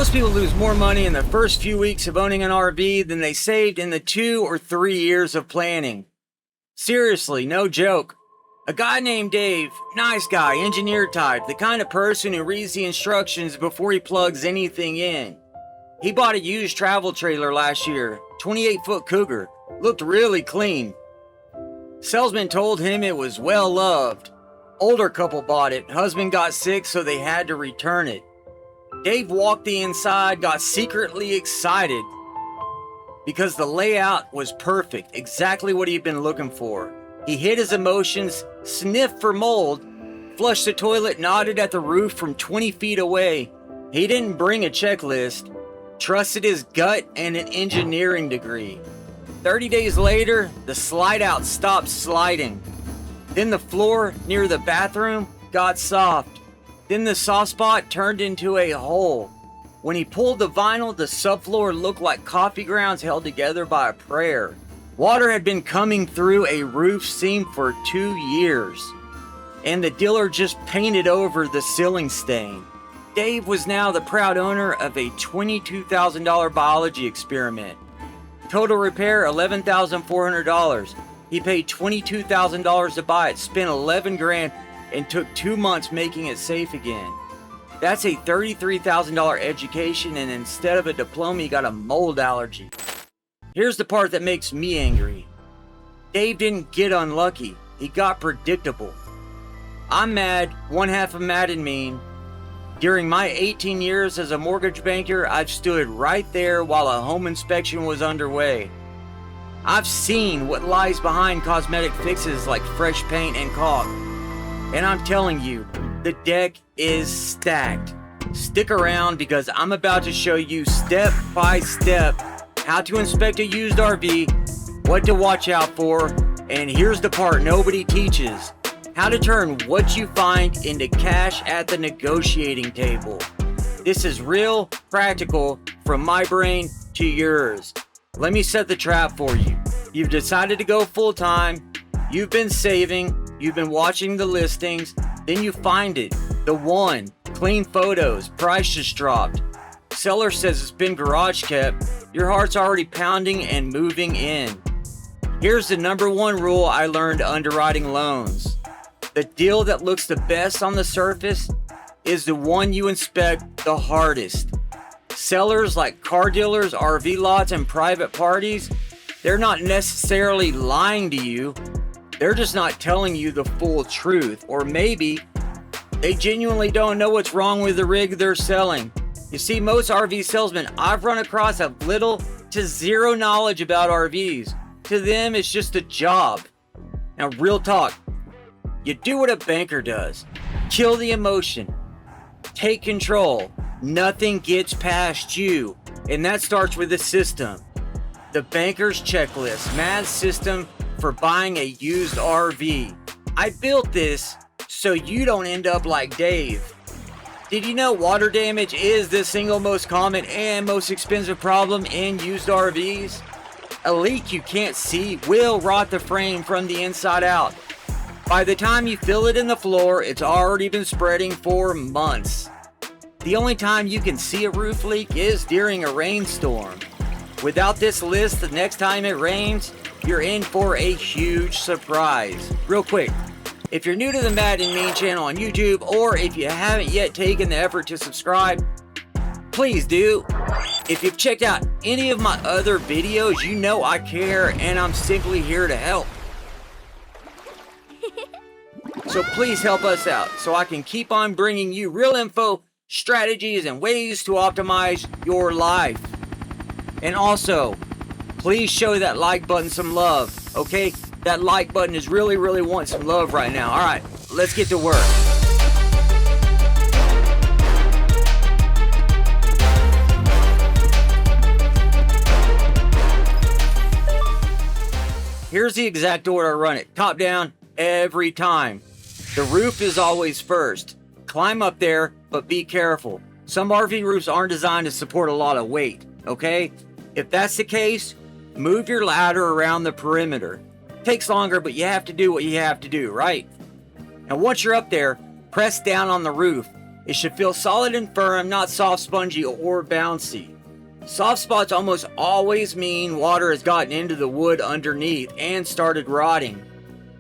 Most people lose more money in the first few weeks of owning an RV than they saved in the 2 or 3 years of planning. Seriously, no joke. A guy named Dave, nice guy, engineer type, the kind of person who reads the instructions before he plugs anything in. He bought a used travel trailer last year, 28-foot Cougar, looked really clean. Salesman told him it was well loved. Older couple bought it, husband got sick so they had to return it. Dave walked the inside, got secretly excited because the layout was perfect, exactly what he'd been looking for. He hid his emotions, sniffed for mold, flushed the toilet, nodded at the roof from 20 feet away. He didn't bring a checklist, trusted his gut and an engineering degree. 30 days later, the slide out stopped sliding. Then the floor near the bathroom got soft. Then the soft spot turned into a hole. When he pulled the vinyl, the subfloor looked like coffee grounds held together by a prayer. Water had been coming through a roof seam for 2 years, and the dealer just painted over the ceiling stain. Dave was now the proud owner of a $22,000 biology experiment. Total repair, $11,400. He paid $22,000 to buy it, spent $11,000, and took 2 months making it safe again. That's a $33,000 education, and instead of a diploma, he got a mold allergy. Here's the part that makes me angry. Dave didn't get unlucky. He got predictable. I'm mad, one half of mad and mean. During my 18 years as a mortgage banker, I've stood right there while a home inspection was underway. I've seen what lies behind cosmetic fixes like fresh paint and caulk. And I'm telling you, the deck is stacked. Stick around because I'm about to show you step by step how to inspect a used RV, what to watch out for, and here's the part nobody teaches: how to turn what you find into cash at the negotiating table. This is real, practical, from my brain to yours. Let me set the trap for you. You've decided to go full time, you've been saving, you've been watching the listings, then you find it, the one, clean photos, price just dropped. Seller says it's been garage kept, your heart's already pounding and moving in. Here's the number one rule I learned underwriting loans. The deal that looks the best on the surface is the one you inspect the hardest. Sellers like car dealers, RV lots, and private parties, they're not necessarily lying to you. They're just not telling you the full truth. Or maybe they genuinely don't know what's wrong with the rig they're selling. You see, most RV salesmen I've run across have little to zero knowledge about RVs. To them, it's just a job. Now, real talk. You do what a banker does. Kill the emotion. Take control. Nothing gets past you. And that starts with the system. The banker's checklist. Mad system for buying a used RV. I built this so you don't end up like Dave. Did you know water damage is the single most common and most expensive problem in used RVs? A leak you can't see will rot the frame from the inside out. By the time you fill it in the floor, it's already been spreading for months. The only time you can see a roof leak is during a rainstorm. Without this list, the next time it rains, you're in for a huge surprise. Real quick, if you're new to the Mad and Mean channel on YouTube, or if you haven't yet taken the effort to subscribe, please do. If you've checked out any of my other videos, you know I care and I'm simply here to help. So please help us out so I can keep on bringing you real info, strategies, and ways to optimize your life. And also, please show that like button some love, okay? That like button is really wanting some love right now. All right, let's get to work. Here's the exact order I run it. Top down, every time. The roof is always first. Climb up there, but be careful. Some RV roofs aren't designed to support a lot of weight, okay? If that's the case, move your ladder around the perimeter. Takes longer, but you have to do what you have to do, right? And once you're up there, press down on the roof. It should feel solid and firm, not soft, spongy, or bouncy. Soft spots almost always mean water has gotten into the wood underneath and started rotting.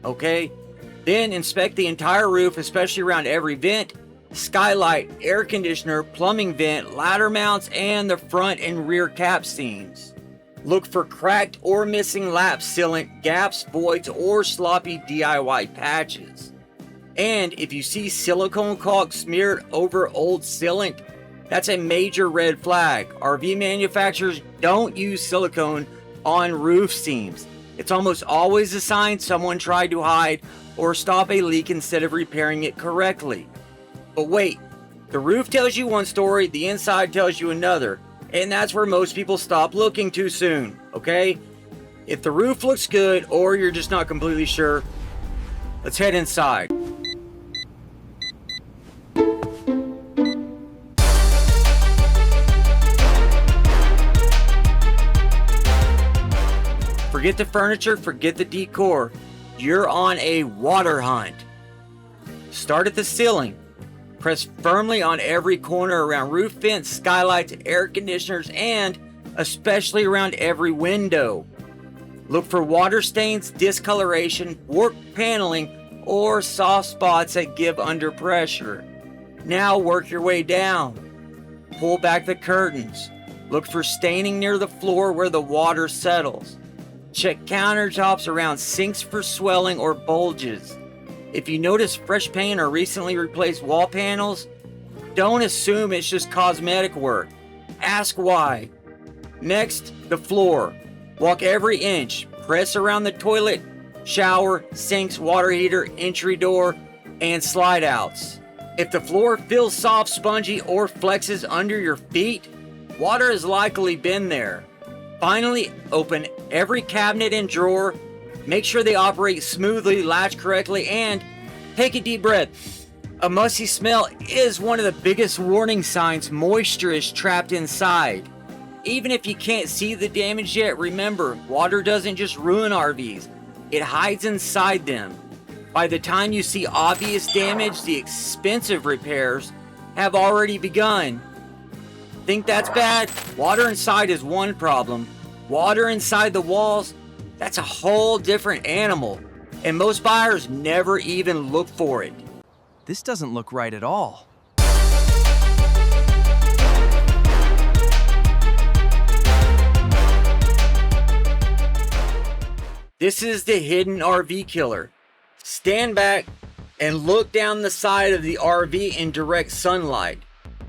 Okay? Then inspect the entire roof, especially around every vent, skylight, air conditioner, plumbing vent, ladder mounts, and the front and rear capstans. Look for cracked or missing lap sealant, gaps, voids, or sloppy DIY patches. And if you see silicone caulk smeared over old sealant, that's a major red flag. RV manufacturers don't use silicone on roof seams. It's almost always a sign someone tried to hide or stop a leak instead of repairing it correctly. But wait, the roof tells you one story, the inside tells you another, and that's where most people stop looking too soon, okay? If the roof looks good or you're just not completely sure, let's head inside. Forget the furniture, forget the decor. You're on a water hunt. Start at the ceiling. Press firmly on every corner around roof vents, skylights, air conditioners, and especially around every window. Look for water stains, discoloration, warped paneling, or soft spots that give under pressure. Now work your way down. Pull back the curtains. Look for staining near the floor where the water settles. Check countertops around sinks for swelling or bulges. If you notice fresh paint or recently replaced wall panels, don't assume it's just cosmetic work. Ask why. Next, the floor. Walk every inch. Press around the toilet, shower, sinks, water heater, entry door, and slide outs. If the floor feels soft, spongy, or flexes under your feet, water has likely been there. Finally, open every cabinet and drawer, make sure they operate smoothly, latch correctly, and take a deep breath. A musty smell is one of the biggest warning signs moisture is trapped inside. Even if you can't see the damage yet, remember, water doesn't just ruin RVs, it hides inside them. By the time you see obvious damage, the expensive repairs have already begun. Think that's bad? Water inside is one problem. Water inside the walls, that's a whole different animal. And most buyers never even look for it. This doesn't look right at all. This is the hidden RV killer. Stand back and look down the side of the RV in direct sunlight.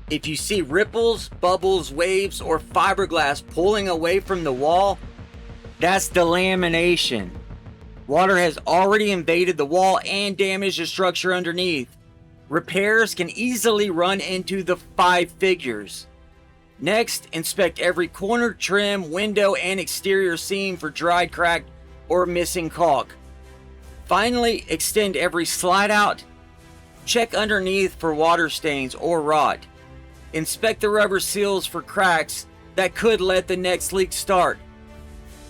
If you see ripples, bubbles, waves, or fiberglass pulling away from the wall, that's delamination. Water has already invaded the wall and damaged the structure underneath. Repairs can easily run into the 5 figures. Next, inspect every corner, trim, window, and exterior seam for dried, cracked, or missing caulk. Finally, extend every slide out. Check underneath for water stains or rot. Inspect the rubber seals for cracks that could let the next leak start.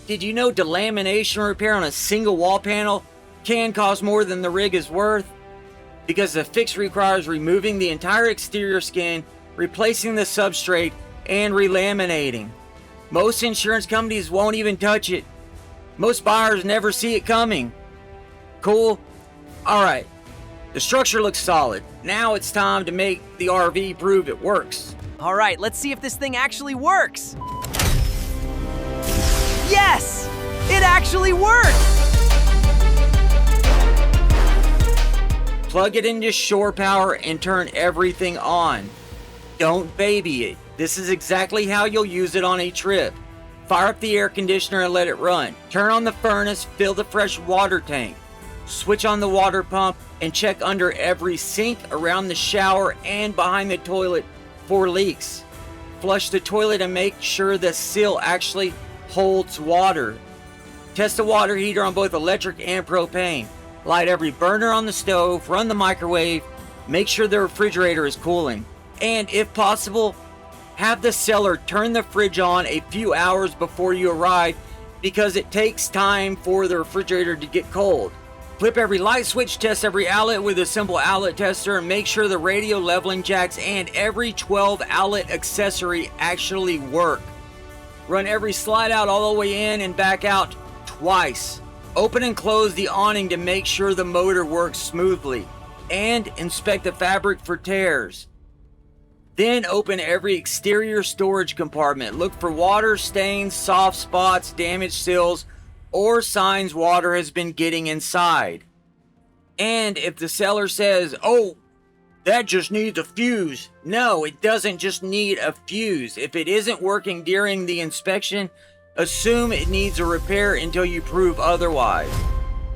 Did you know delamination repair on a single wall panel can cost more than the rig is worth? Because the fix requires removing the entire exterior skin, replacing the substrate, and relaminating. Most insurance companies won't even touch it. Most buyers never see it coming. Cool? Alright. The structure looks solid. Now it's time to make the RV prove it works. All right, let's see if this thing actually works. Yes! It actually works! Plug it into shore power and turn everything on. Don't baby it. This is exactly how you'll use it on a trip. Fire up the air conditioner and let it run. Turn on the furnace, fill the fresh water tank. Switch on the water pump and check under every sink, around the shower, and behind the toilet for leaks. Flush the toilet and make sure the seal actually holds water. Test the water heater on both electric and propane. Light every burner on the stove, run the microwave, make sure the refrigerator is cooling. And if possible, have the seller turn the fridge on a few hours before you arrive because it takes time for the refrigerator to get cold. Flip every light switch, test every outlet with a simple outlet tester, and make sure the radio leveling jacks and every 12 outlet accessory actually work. Run every slide out all the way in and back out twice. Open and close the awning to make sure the motor works smoothly, and inspect the fabric for tears. Then open every exterior storage compartment. Look for water stains, soft spots, damaged seals, or signs water has been getting inside. And if the seller says, "Oh, that just needs a fuse," no, it doesn't just need a fuse. If it isn't working during the inspection, assume it needs a repair until you prove otherwise.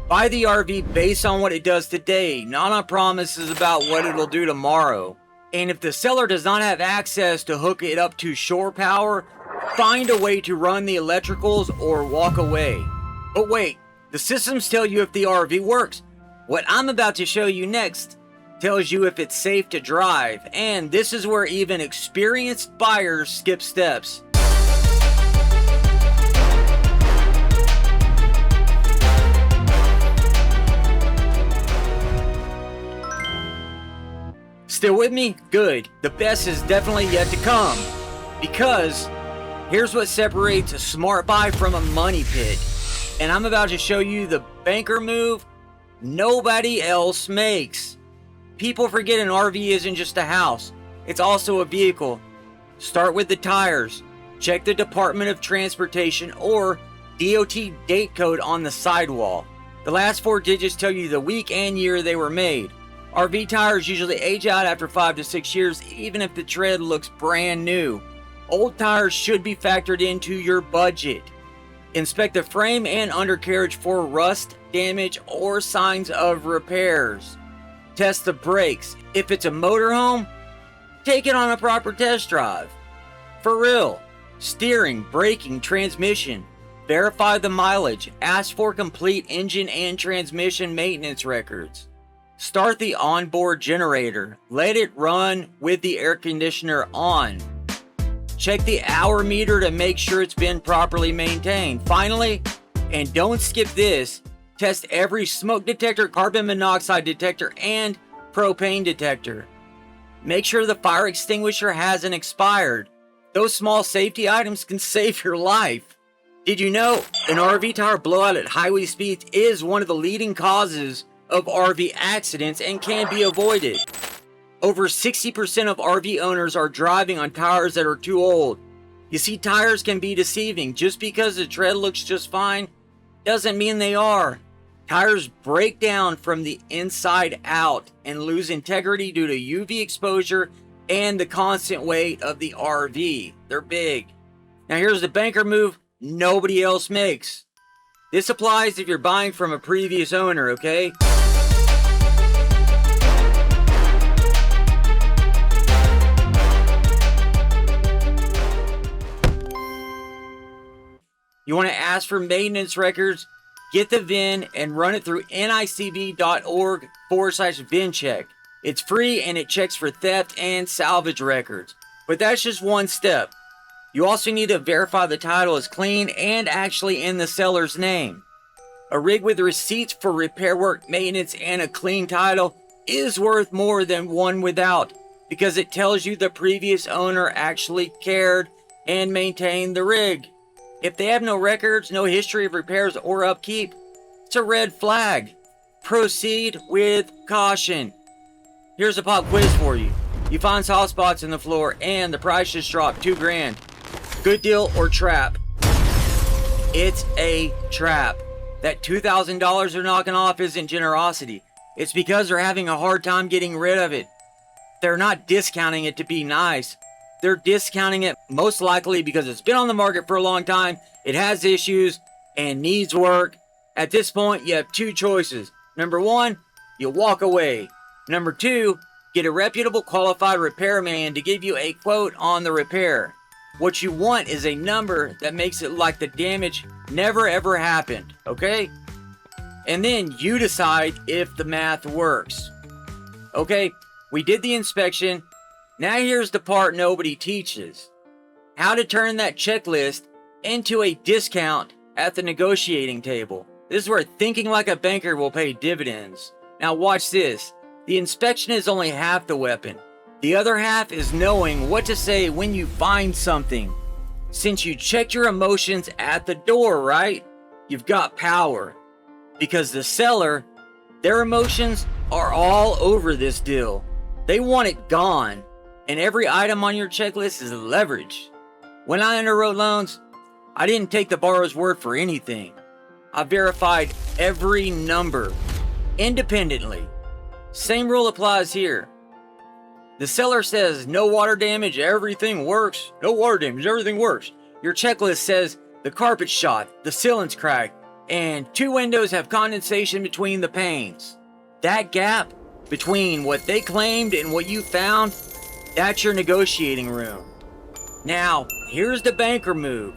Buy the RV based on what it does today, not on promises about what it'll do tomorrow. And if the seller does not have access to hook it up to shore power, find a way to run the electricals or walk away. But wait, the systems tell you if the RV works. What I'm about to show you next tells you if it's safe to drive, and this is where even experienced buyers skip steps. Still with me? Good. The best is definitely yet to come. Because here's what separates a smart buy from a money pit. And I'm about to show you the banker move nobody else makes. People forget an RV isn't just a house. It's also a vehicle. Start with the tires. Check the Department of Transportation or DOT date code on the sidewall. The last 4 digits tell you the week and year they were made. RV tires usually age out after 5 to 6 years, even if the tread looks brand new. Old tires should be factored into your budget. Inspect the frame and undercarriage for rust, damage, or signs of repairs. Test the brakes. If it's a motorhome, take it on a proper test drive. For real. Steering, braking, transmission. Verify the mileage. Ask for complete engine and transmission maintenance records. Start the onboard generator. Let it run with the air conditioner on. Check the hour meter to make sure it's been properly maintained. Finally, and don't skip this, test every smoke detector, carbon monoxide detector, and propane detector. Make sure the fire extinguisher hasn't expired. Those small safety items can save your life. Did you know an RV tire blowout at highway speeds is one of the leading causes of RV accidents and can be avoided? Over 60% of RV owners are driving on tires that are too old. You see, tires can be deceiving. Just because the tread looks just fine doesn't mean they are. Tires break down from the inside out and lose integrity due to UV exposure and the constant weight of the RV. They're big. Now here's the banker move nobody else makes. This applies if you're buying from a previous owner, okay? You want to ask for maintenance records? Get the VIN and run it through nicv.org/VIN check. It's free and it checks for theft and salvage records. But that's just one step. You also need to verify the title is clean and actually in the seller's name. A rig with receipts for repair work, maintenance, and a clean title is worth more than one without, because it tells you the previous owner actually cared and maintained the rig. If they have no records, no history of repairs or upkeep, it's a red flag. Proceed with caution. Here's a pop quiz for you. You find soft spots in the floor and the price just dropped $2,000. Good deal or trap? It's a trap. That $2,000 they're knocking off isn't generosity. It's because they're having a hard time getting rid of it. They're not discounting it to be nice. They're discounting it most likely because it's been on the market for a long time, it has issues, and needs work. At this point, you have 2 choices. Number 1, you walk away. Number 2, get a reputable qualified repairman to give you a quote on the repair. What you want is a number that makes it like the damage never ever happened, okay? And then you decide if the math works. Okay, we did the inspection. Now here's the part nobody teaches. How to turn that checklist into a discount at the negotiating table. This is where thinking like a banker will pay dividends. Now watch this. The inspection is only half the weapon. The other half is knowing what to say when you find something. Since you checked your emotions at the door, right? You've got power. Because the seller, their emotions are all over this deal. They want it gone. And every item on your checklist is leverage. When I underwrote loans, I didn't take the borrower's word for anything. I verified every number independently. Same rule applies here. The seller says no water damage, everything works. No water damage, everything works. Your checklist says the carpet's shot, the ceiling's cracked, and 2 windows have condensation between the panes. That gap between what they claimed and what you found, that's your negotiating room. Now, here's the banker move.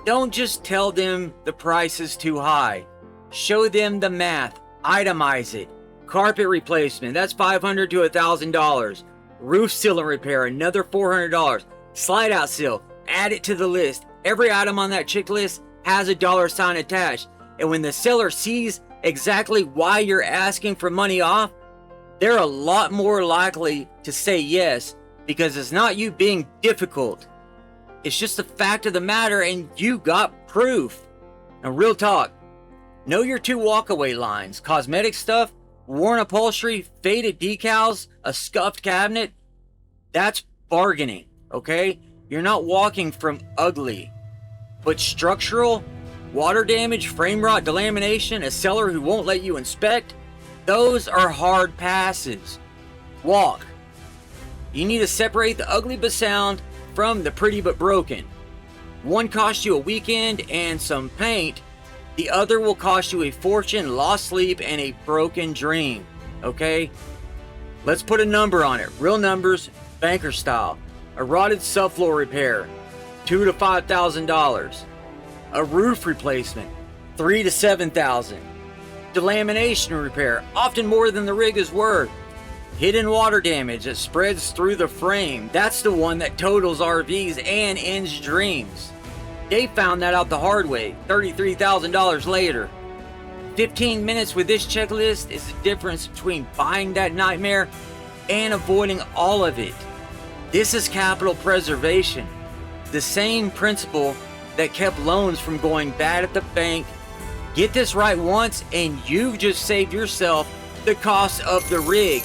Don't just tell them the price is too high. Show them the math. Itemize it. Carpet replacement, that's $500 to $1,000. Roof sealant repair, another $400. Slide out seal, add it to the list. Every item on that checklist has a dollar sign attached. And when the seller sees exactly why you're asking for money off, they're a lot more likely to say yes, because it's not you being difficult. It's just the fact of the matter, and you got proof. Now, real talk. Know your 2 walkaway lines. Cosmetic stuff, worn upholstery, faded decals, a scuffed cabinet. That's bargaining, okay? You're not walking from ugly. But structural, water damage, frame rot, delamination, a seller who won't let you inspect, those are hard passes. Walk. You need to separate the ugly but sound from the pretty but broken. One cost you a weekend and some paint. The other will cost you a fortune, lost sleep, and a broken dream. Okay? Let's put a number on it. Real numbers, banker style. A rotted subfloor repair, $2,000 to $5,000. A roof replacement, $3,000 to $7,000. Delamination repair, often more than the rig is worth. Hidden water damage that spreads through the frame. That's the one that totals RVs and ends dreams. They found that out the hard way, $33,000 later. 15 minutes with this checklist is the difference between buying that nightmare and avoiding all of it. This is capital preservation. The same principle that kept loans from going bad at the bank. Get this right once and you've just saved yourself the cost of the rig.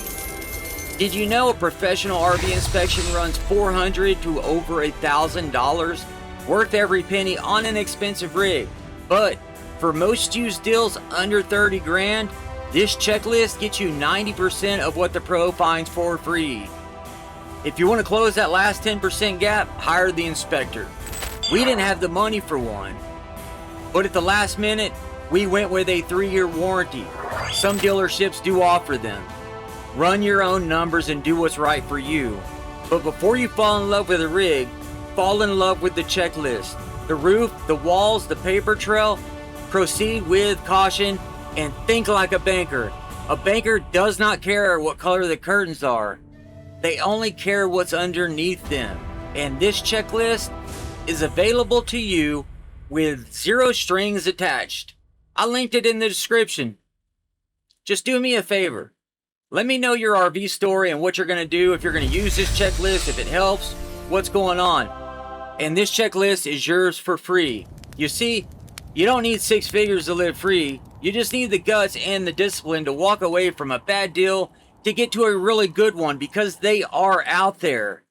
Did you know a professional RV inspection runs $400 to over $1,000? Worth every penny on an expensive rig. But for most used deals under 30 grand, this checklist gets you 90% of what the pro finds for free. If you want to close that last 10% gap, hire the inspector. We didn't have the money for one, but at the last minute, we went with a 3-year warranty. Some dealerships do offer them. Run your own numbers and do what's right for you. But before you fall in love with a rig, fall in love with the checklist. The roof, the walls, the paper trail. Proceed with caution and think like a banker. A banker does not care what color the curtains are. They only care what's underneath them. And this checklist is available to you with 0 strings attached. I linked it in the description. Just do me a favor. Let me know your RV story and what you're going to do, if you're going to use this checklist, if it helps, what's going on. And this checklist is yours for free. You see, you don't need 6 figures to live free. You just need the guts and the discipline to walk away from a bad deal to get to a really good one, because they are out there.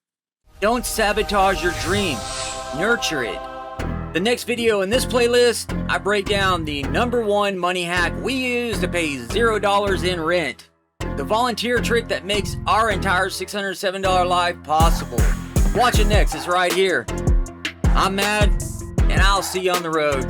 Don't sabotage your dream. Nurture it. The next video in this playlist, I break down the #1 money hack we use to pay $0 in rent. The volunteer trick that makes our entire $607 life possible. Watch it next, it's right here. I'm Mad, and I'll see you on the road.